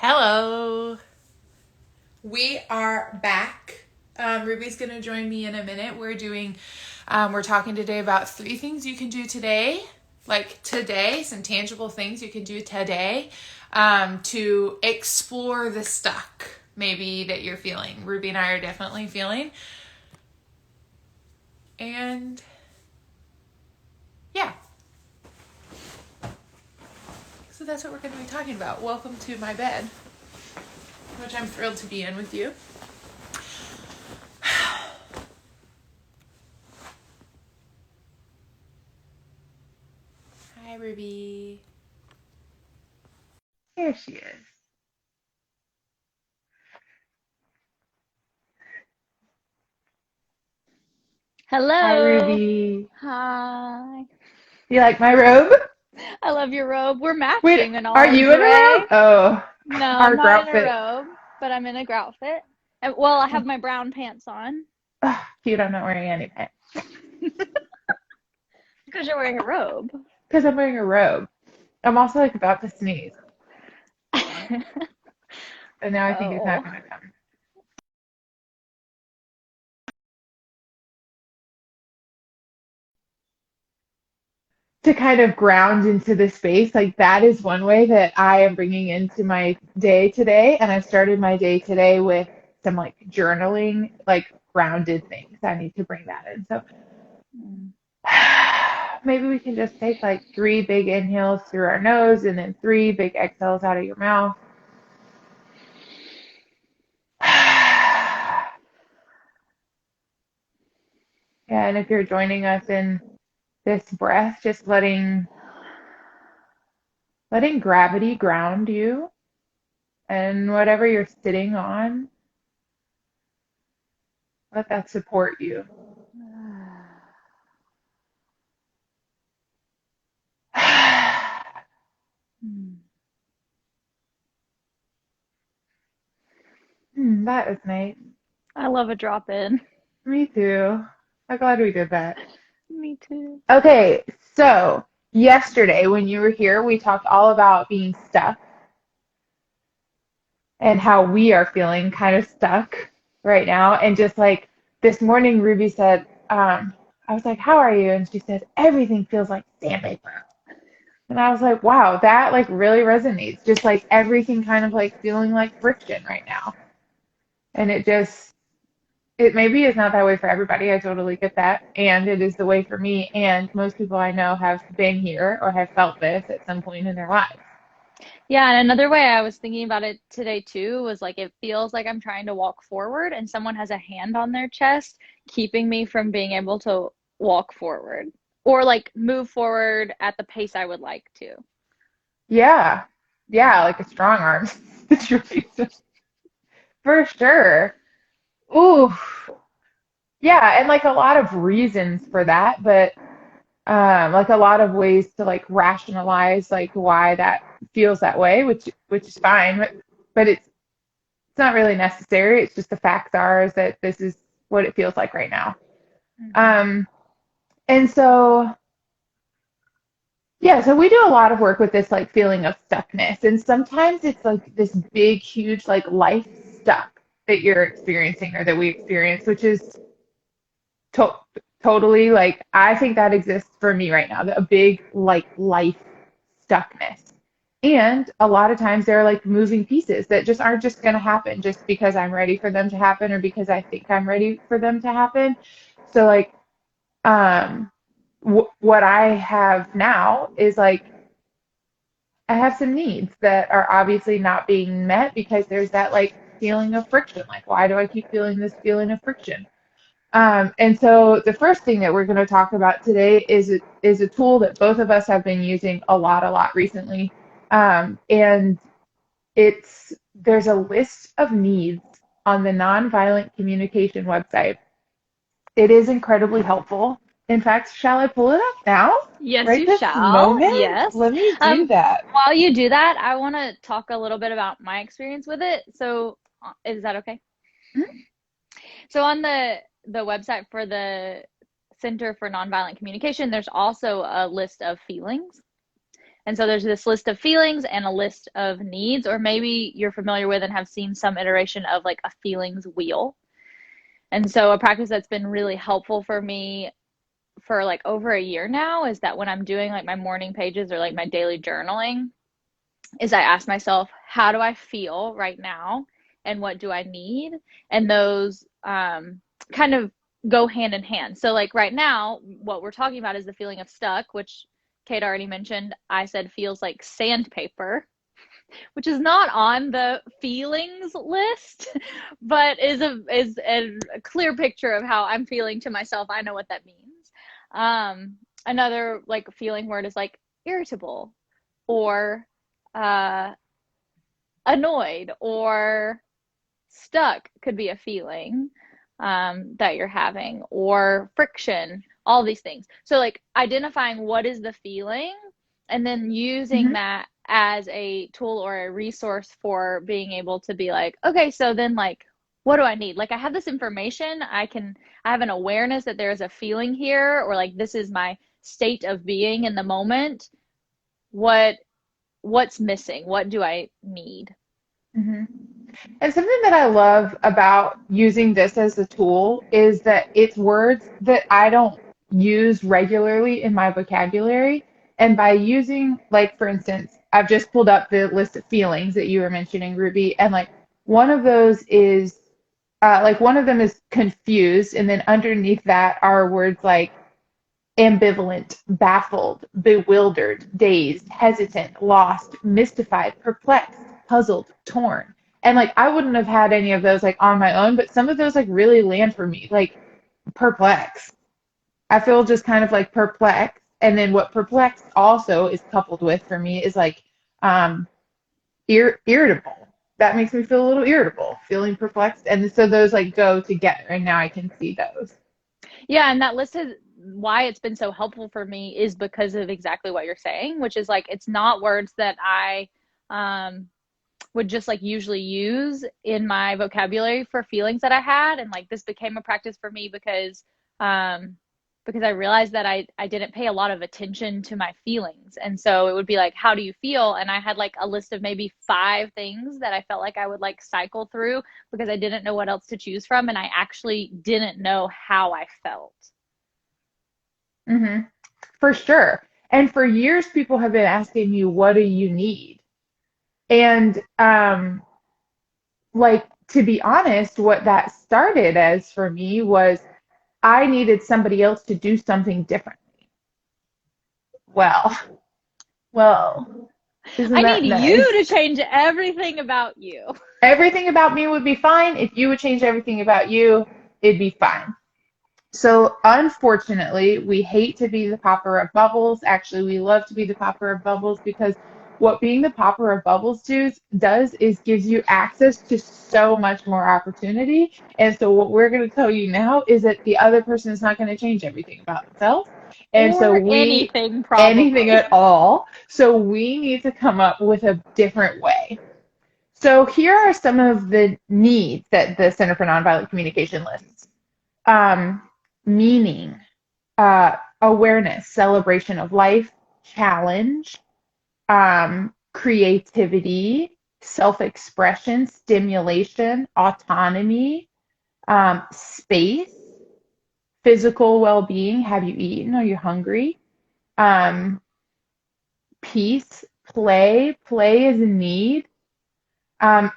Hello. We are back. Ruby's going to join me in a minute. We're talking today about 3 things you can do today, like today, some tangible things you can do today to explore the stuck maybe that you're feeling. Ruby and I are definitely feeling. And yeah. So that's what we're going to be talking about. Welcome to my bed, which I'm thrilled to be in with you. Hi, Ruby. Here she is. Hi, Hello. Ruby. Hi. You like my robe? I love your robe. We're Wait, matching in all are our you in a robe? gray. Oh, No, I'm our not in a outfit. robe, but I'm in a groutfit. Well, I have my brown pants on Oh, cute, I'm not wearing any pants. because you're wearing a robe. Because I'm wearing a robe. I'm also like about to sneeze. And now I think it's not Oh. going to come. To kind of ground into the space, like that is one way that I am bringing into my day today. And I started my day today with some like journaling, like grounded things. I need to bring that in. So Mm. maybe we can just take like 3 big inhales through our nose and then 3 big exhales out of your mouth. And if you're joining us in this breath, just letting gravity ground you and whatever you're sitting on, let that support you. That is nice. I love a drop in. Me too. I'm glad we did that. Me too. Okay, so yesterday when you were here, we talked all about being stuck and how we are feeling kind of stuck right now. And just like this morning, Ruby said, I was like, how are you? And she said, everything feels like sandpaper. And I was like, wow, that like really resonates. Just like everything kind of like feeling like friction right now. And it maybe is not that way for everybody. I totally get that. And it is the way for me. And most people I know have been here or have felt this at some point in their lives. Yeah, and another way I was thinking about it today too was like it feels like I'm trying to walk forward and someone has a hand on their chest, keeping me from being able to walk forward or like move forward at the pace I would like to. Yeah. Yeah, like a strong arm situation. For sure. Ooh, yeah, and like a lot of reasons for that, but like a lot of ways to like rationalize like why that feels that way, which is fine, but it's not really necessary. It's just the facts are is that this is what it feels like right now. Hmm. Um, and so yeah, so we do a lot of work with this like feeling of stuckness, and sometimes it's like this big, huge like life stuck that you're experiencing or that we experience, which is to- totally like I think that exists for me right now, a big like life stuckness. And a lot of times there are like moving pieces that just aren't just going to happen just because I'm ready for them to happen or because I think I'm ready for them to happen. So like what I have now is like I have some needs that are obviously not being met because there's that like feeling of friction. Like why do I keep feeling this feeling of friction? And so the first thing that we're going to talk about today is a tool that both of us have been using a lot recently. And there's a list of needs on the Nonviolent Communication website. It is incredibly helpful. In fact, shall I pull it up now? Yes, Right you this shall. moment? Yes. Let me do that. While you do that, I want to talk a little bit about my experience with it. So, is that okay? So on the website for the Center for Nonviolent Communication, there's also a list of feelings. And so there's this list of feelings and a list of needs, or maybe you're familiar with and have seen some iteration of like a feelings wheel. And so a practice that's been really helpful for me for like over a year now is that when I'm doing like my morning pages or like my daily journaling, is I ask myself, how do I feel right now? And what do I need? And those kind of go hand in hand. So, like right now, what we're talking about is the feeling of stuck, which Kate already mentioned. I said feels like sandpaper, which is not on the feelings list, but is a clear picture of how I'm feeling to myself. I know what that means. Another like feeling word is like irritable or uh, annoyed or stuck could be a feeling that you're having, or friction, all these things. So, like, identifying what is the feeling and then using Hmm. that as a tool or a resource for being able to be like, okay, so then, like, what do I need? Like, I have this information, I have an awareness that there is a feeling here, or like, this is my state of being in the moment. What what's missing? What do I need? Hmm. And something that I love about using this as a tool is that it's words that I don't use regularly in my vocabulary. And by using, like, for instance, I've just pulled up the list of feelings that you were mentioning, Ruby, and like one of those is, like, one of them is confused. And then underneath that are words like ambivalent, baffled, bewildered, dazed, hesitant, lost, mystified, perplexed, puzzled, torn. And like I wouldn't have had any of those like on my own, but some of those like really land for me, like perplexed. I feel just kind of like perplexed. And then what perplexed also is coupled with for me is like um irritable. That makes me feel a little irritable, feeling perplexed. And so those like go together and now I can see those. Yeah, and that list is why it's been so helpful for me is because of exactly what you're saying, which is like it's not words that I um would just like usually use in my vocabulary for feelings that I had. And like this became a practice for me um because I realized that I didn't pay a lot of attention to my feelings. And so it would be like, how do you feel? And I had like a list of maybe five things that I felt like I would like cycle through because I didn't know what else to choose from. And I actually didn't know how I felt. Hmm. For sure. And for years, people have been asking me, what do you need? And like, to be honest, what that started as for me was I needed somebody else to do something differently. Well, well, isn't I that need you nice? to change everything about you. Everything about me would be fine. If you would change everything about you, it'd be fine. So, unfortunately, we hate to be the popper of bubbles. Actually, we love to be the popper of bubbles because what being the popper of bubbles does is gives you access to so much more opportunity. And so, what we're going to tell you now is that the other person is not going to change everything about themselves. And so, Or anything, anything probably. at all. So, we need to come up with a different way. So, here are some of the needs that the Center for Nonviolent Communication lists. Um, Meaning, awareness, celebration of life, challenge, creativity, self expression, stimulation, autonomy, space, physical well being. Have you eaten? Are you hungry? Um, Peace, play. Play is a need.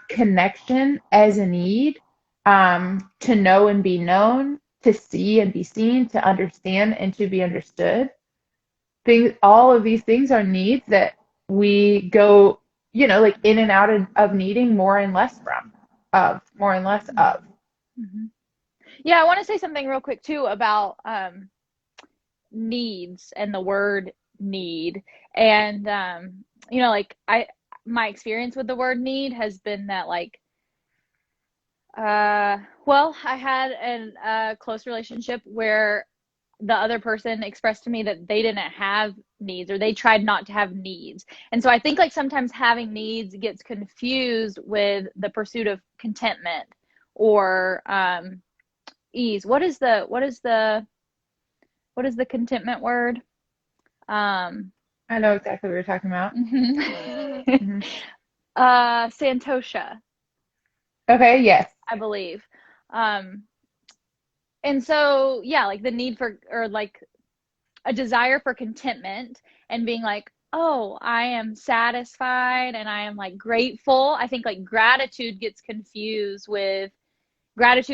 Connection as a need. To know and be known, to see and be seen, to understand and to be understood. Things, all of these things are needs that we go, like in and out of needing more and less more and less of. Mm-hmm. Yeah, I want to say something real quick too about needs and the word need. And like my experience with the word need has been that like well, I had a close relationship where the other person expressed to me that they didn't have needs or they tried not to have needs. And so I think like sometimes having needs gets confused with the pursuit of contentment or ease. What is the contentment word? Um I know exactly what you're talking about. Mhm. Hmm. Santosha, Okay, yes. I believe. Um, and so, yeah, like the need for, or like a desire for contentment and being like, oh, I am satisfied and I am like grateful. I think like gratitude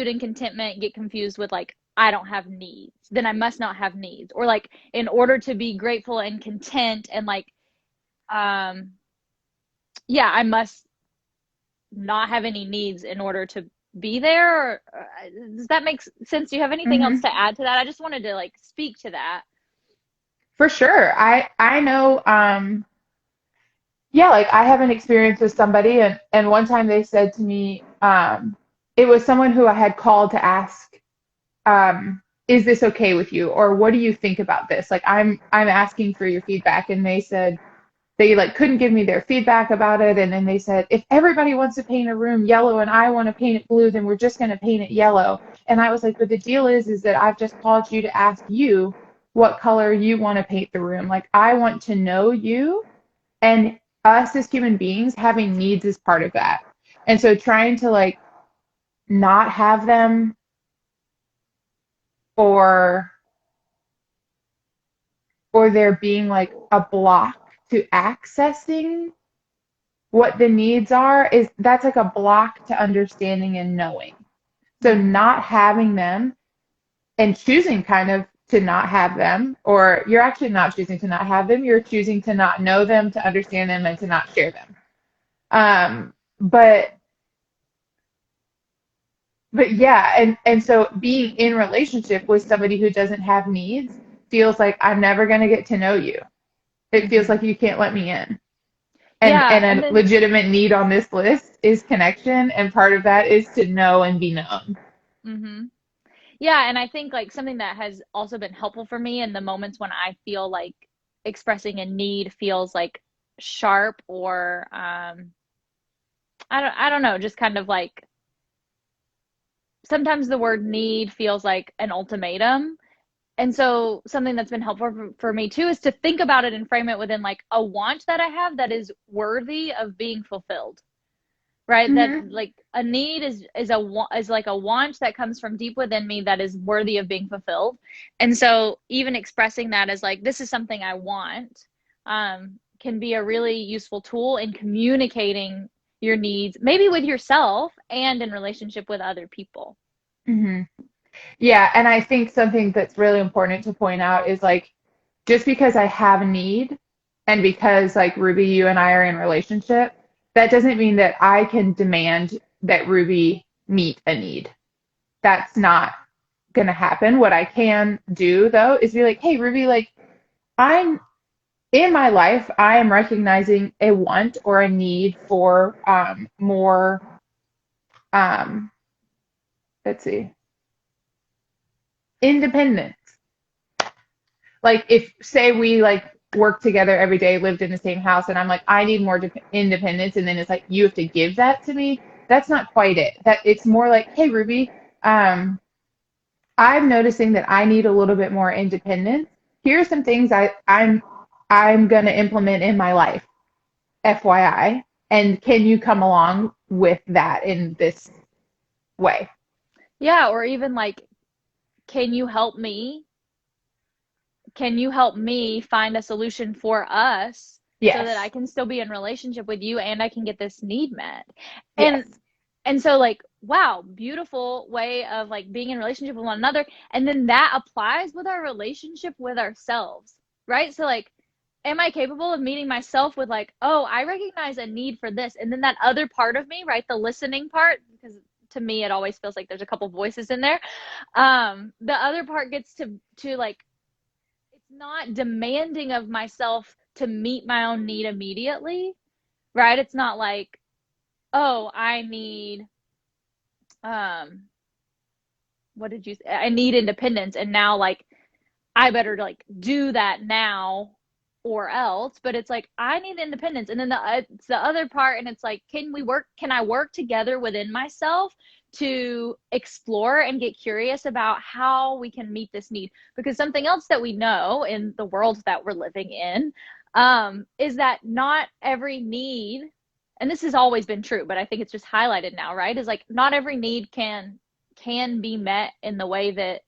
and contentment get confused with like, I don't have needs, then I must not have needs. Or like, in order to be grateful and content and like, um, yeah, I must not have any needs in order to be there. Or, does that make sense? Do you have anything else Hmm. to add to that? I just wanted to like speak to that. For sure. I know yeah, like I have an experience with somebody and one time they said to me it was someone who I had called to ask is this okay with you or what do you think about this? Like I'm asking for your feedback and they said they like couldn't give me their feedback about it and then they said if everybody wants to paint a room yellow and I want to paint it blue then we're just going to paint it yellow. And I was like, but the deal is that I've just called you to ask you what color you want to paint the room. Like I want to know you and us as human beings having needs is part of that. And so trying to like not have them or there being like a block to accessing what the needs are is that's like a block to understanding and knowing. So Mm-hmm. not having them and choosing kind of to not have them, or you're actually not choosing to not have them, you're choosing to not know them, to understand them, and to not share them. But yeah, and so being in relationship with somebody who doesn't have needs feels like I'm never going to get to know you. It feels Mm-hmm. like you can't let me in. And Yeah, and a then legitimate need on this list is connection, and part of that is to know and be known. mm-hmm. Yeah, and I think like something that has also been helpful for me in the moments when I feel like expressing a need feels like sharp or I don't know, just kind of like sometimes the word need feels like an ultimatum. And so something that's been helpful for me too is to think about it and frame it within like a want that I have that is worthy of being fulfilled. Right? That Hmm. like a need is like a want that comes from deep within me that is worthy of being fulfilled. And so even expressing that as like this is something I want can be a really useful tool in communicating your needs, maybe with yourself and in relationship with other people. Hmm. Yeah, and I think something that's really important to point out is like just because I have a need and because like Ruby, you and I are in relationship, that doesn't mean that I can demand that Ruby meet a need. That's not gonna happen. What I can do though is be like, hey Ruby, like I'm in my life, I am recognizing a want or a need for more um let's see, independence. Like if say we like work together every day, lived in the same house, and I'm like, I need more independence, and then it's like you have to give that to me. That's not quite it. That it's more like, hey Ruby, um, I'm noticing that I need a little bit more independence. Here are some things I'm gonna implement in my life, FYI. And can you come along with that in this way? Yeah, or even like, can you help me can you help me find a solution for us so that I Yes. can still be in relationship with you and I can get this need met? And Yes. and so like, wow, beautiful way of like being in relationship with one another. And then that applies with our relationship with ourselves, right? So like, am I capable of meeting myself with like, oh, I recognize a need for this. And then that other part of me, right? The listening part, because to me it always feels like there's a couple voices in there. The other part gets to like it's not demanding of myself to meet my own need immediately, right? It's not like, oh, I need um what did you say? I need independence and now like I better like do that now or else, but it's like I need independence. And then it's the other part and it's like can I work together within myself to explore and get curious about how we can meet this need? Because something else that we know in the world that we're living in is that not every need, and this has always been true, but I think it's just highlighted now, right? Is like not every need can be met in the way that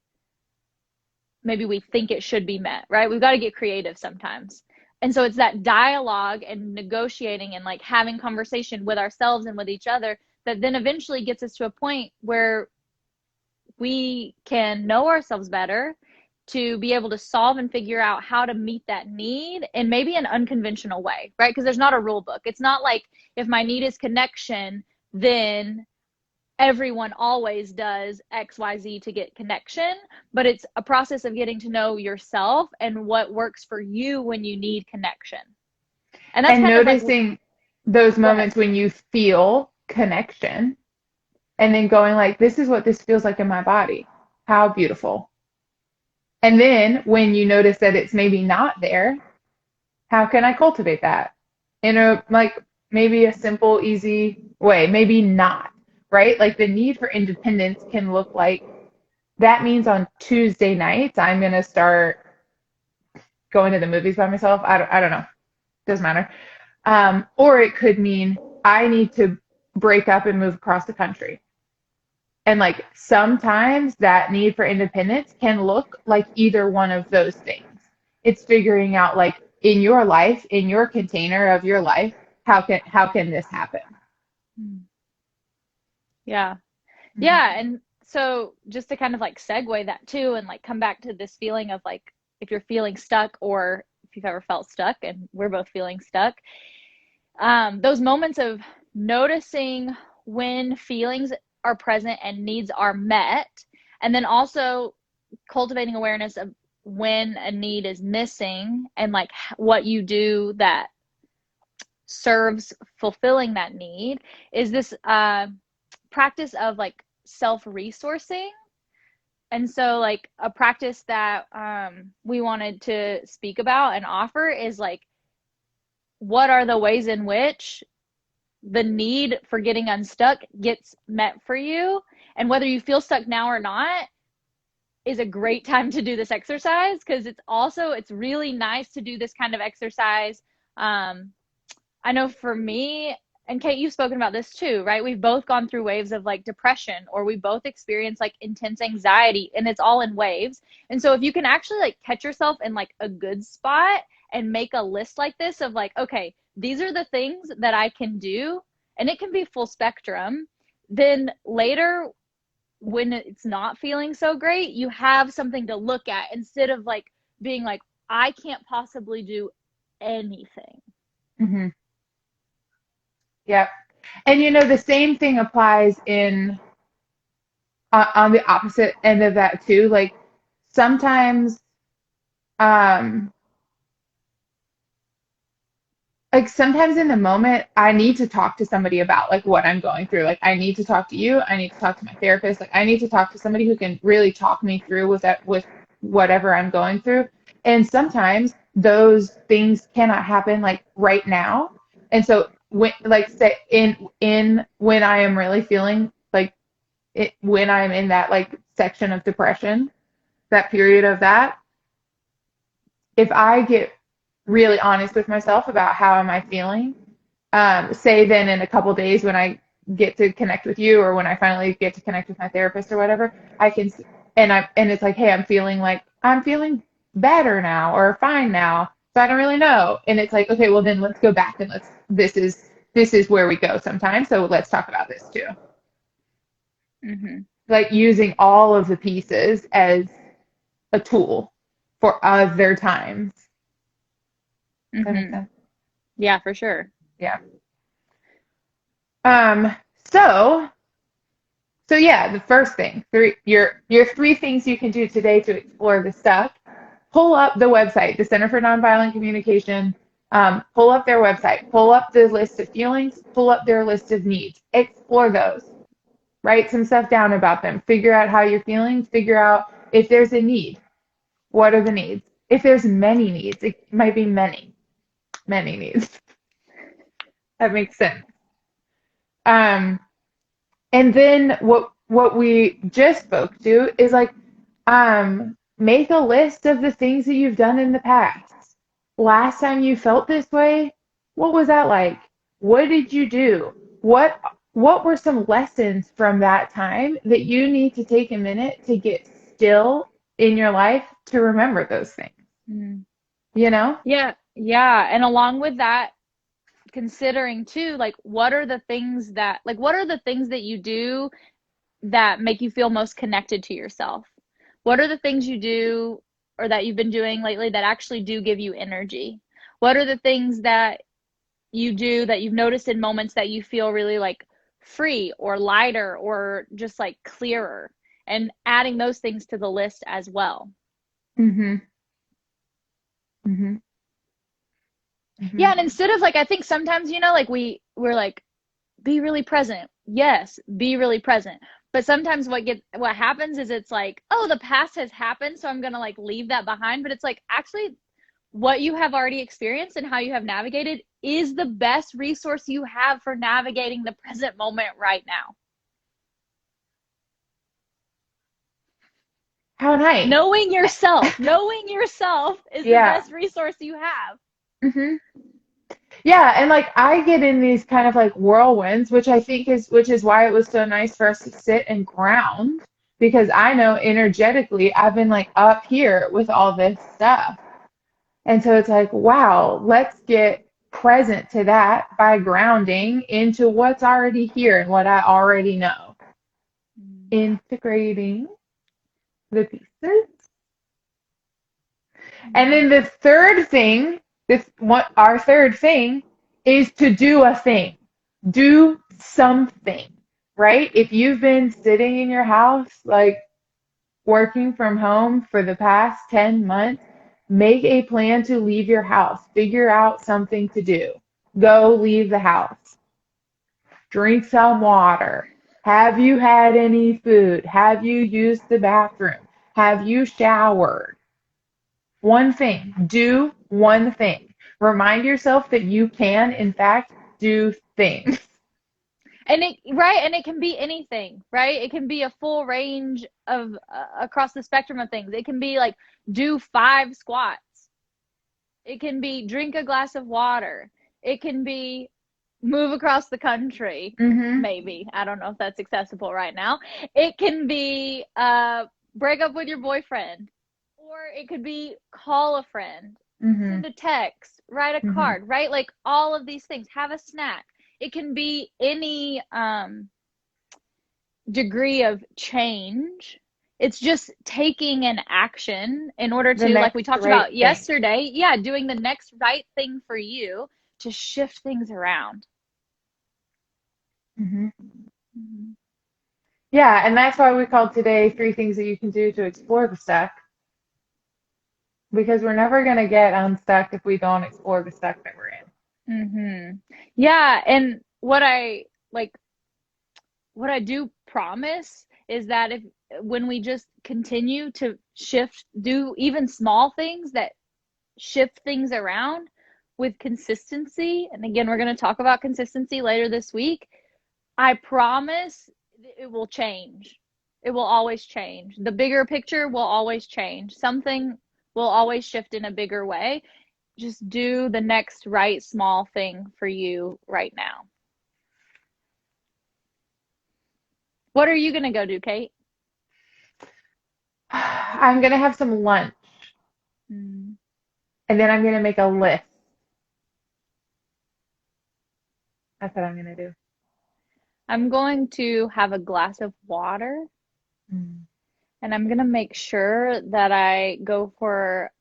maybe we think it should be met, right? We've got to get creative sometimes. And so it's that dialogue and negotiating and like having conversation with ourselves and with each other that then eventually gets us to a point where we can know ourselves better to be able to solve and figure out how to meet that need in maybe an unconventional way, right? Because there's not a rule book. It's not like if my need is connection, then everyone always does XYZ to get connection, but it's a process of getting to know yourself and what works for you when you need connection. And that's And kind of like, noticing those go ahead. moments when you feel connection and then going like, this is what this feels like in my body. How beautiful. And then when you notice that it's maybe not there, how can I cultivate that in a like maybe a simple, easy way? Maybe not, right? Like the need for independence can look like that means on Tuesday nights I'm gonna start going to the movies by myself. I don't know. Doesn't matter. Or it could mean I need to break up and move across the country. And like sometimes that need for independence can look like either one of those things. It's figuring out like in your life, in your container of your life, how can this happen? Yeah. Mhm. Yeah. And so just to kind of like segue that too, and like come back to this feeling of like, if you're feeling stuck or if you've ever felt stuck, and we're both feeling stuck, those moments of noticing when feelings are present and needs are met, and then also cultivating awareness of when a need is missing and like what you do that serves fulfilling that need is this practice of like self resourcing. And so, like, a practice that we wanted to speak about and offer is like, what are the ways in which the need for getting unstuck gets met for you? And whether you feel stuck now or not is a great time to do this exercise, because it's really nice to do this kind of exercise. Um, I know for me, and Kate, you've spoken about this too, right? We've both gone through waves of like depression, or we both experienced like intense anxiety, and it's all in waves. And so if you can actually like catch yourself in like a good spot and make a list like this of like, okay, these are the things that I can do, and it can be full spectrum, then later when it's not feeling so great, you have something to look at instead of like being like, I can't possibly do anything. Mhm. Yep. And you know the same thing applies in on the opposite end of that too. Like sometimes um sometimes in the moment I need to talk to somebody about like what I'm going through. Like I need to talk to you, I need to talk to my therapist, like I need to talk to somebody who can really talk me through with whatever I'm going through. And sometimes those things cannot happen like right now. And so when like say in when I am really feeling like when I'm in that like section of depression, that period of that, if I get really honest with myself about how am I feeling, say then in a couple days when I get to connect with you or when I finally get to connect with my therapist or whatever, I can and it's like, hey, I'm feeling better now or fine now. So I don't really know. And it's like, okay, well then let's go back and this is where we go sometimes. So let's talk about this too. Mm-hmm. Like using all of the pieces as a tool for other times. Does that make Mm-hmm. sense? Yeah, for sure. Yeah. Um, so so yeah, the first thing, your three things you can do today to explore the stuff. Pull up the website, the Center for Nonviolent Communication. Pull up their website, pull up the list of feelings, pull up their list of needs. Explore those. Write some stuff down about them. Figure out how you're feeling. Figure out if there's a need. What are the needs? If there's many needs, it might be many needs. That makes sense. Um, And then what we just spoke to is like make a list of the things that you've done in the past. last time you felt this way, what was that like? What did you do? What were some lessons from that time that you need to take a minute to get still in your life to remember those things? Mm. You know? Yeah, yeah. And along with that, considering too, like what are the things that you do that make you feel most connected to yourself? What are the things you do or that you've been doing lately that actually do give you energy? What are the things that you do that you've noticed in moments that you feel really like free or lighter or just like clearer? And adding those things to the list as well. Mm-hmm. Mm-hmm. Yeah, Mm-hmm. and instead of like I think sometimes, like we're like be really present. Yes, be really present. But sometimes what happens is it's like, oh, the past has happened, so I'm gonna like leave that behind. But it's like actually what you have already experienced and how you have navigated is the best resource you have for navigating the present moment right now. How nice. Knowing yourself is the Yeah. best resource you have. Mm-hmm. Yeah, and like I get in these kind of like whirlwinds, which is why it was so nice for us to sit and ground because I know energetically I've been like up here with all this stuff. And so it's like, wow, let's get present to that by grounding into what's already here and what I already know. Integrating the pieces. And then the third thing, our third thing is to do a thing. Do something, right? If you've been sitting in your house, like working from home for the past 10 months, make a plan to leave your house. Figure out something to do. Go leave the house. Drink some water. Have you had any food? Have you used the bathroom? Have you showered? One thing. Do one thing. Remind yourself that you can, in fact, do things. And it can be anything, right? It can be a full range of across the spectrum of things. It can be like do 5 squats. It can be drink a glass of water. It can be move across the country. Mm-hmm. Maybe. I don't know if that's accessible right now. It can be break up with your boyfriend, or it could be call a friend, Mm-hmm. send a text, write a Mm-hmm. card, right? Like all of these things. Have a snack. It can be any degree of change. It's just taking an action in order The to, like we next talked right about thing. yesterday, yeah, doing the next right thing for you to shift things around. Mm-hmm. Mm-hmm. Yeah, and that's why we called today three things that you can do to explore the stuck, because we're never going to get unstuck if we don't explore the stuck that we're in. Mm-hmm. Yeah, and what I do promise is that if when we just continue to shift, do even small things that shift things around with consistency, and again, we're going to talk about consistency later this week. I promise it will change. It will always change. The bigger picture will always change. Something will always shift in a bigger way. Just do the next right small thing for you right now. What are you going to go do, Kate? I'm going to have some lunch Mm. and then I'm going to make a list. That's what I'm going to do. I'm going to have a glass of water Mm. and I'm going to make sure that I go for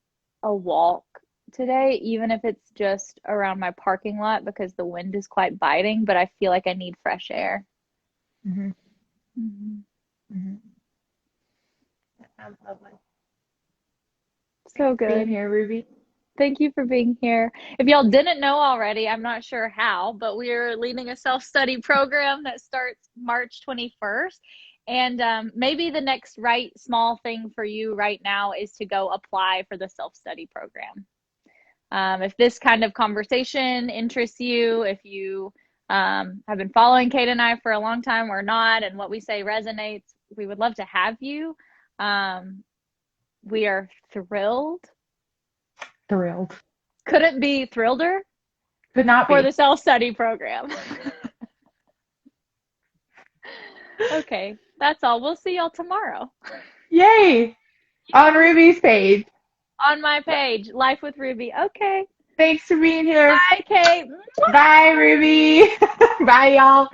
a walk today, even if it's just around my parking lot because the wind is quite biting, but I feel like I need fresh air. Mm-hmm. Mhm. Mm-hmm. That sounds lovely. Thanks So for being good. here, Ruby. Thank you for being here. If y'all didn't know already, I'm not sure how, but we're leading a self-study program that starts March 21st. And maybe the next right small thing for you right now is to go apply for the self-study program. If this kind of conversation interests you, if you have been following Kate and I for a long time or not, and what we say resonates, we would love to have you. Um, we are thrilled Thrilled. Couldn't be thrilleder Could not for be. the self-study program. Okay, that's all. We'll see y'all tomorrow Yay! On Ruby's page. on my page, Life with Ruby. Okay. Thanks for being here. Bye, Kate. Bye, Ruby. Bye, y'all.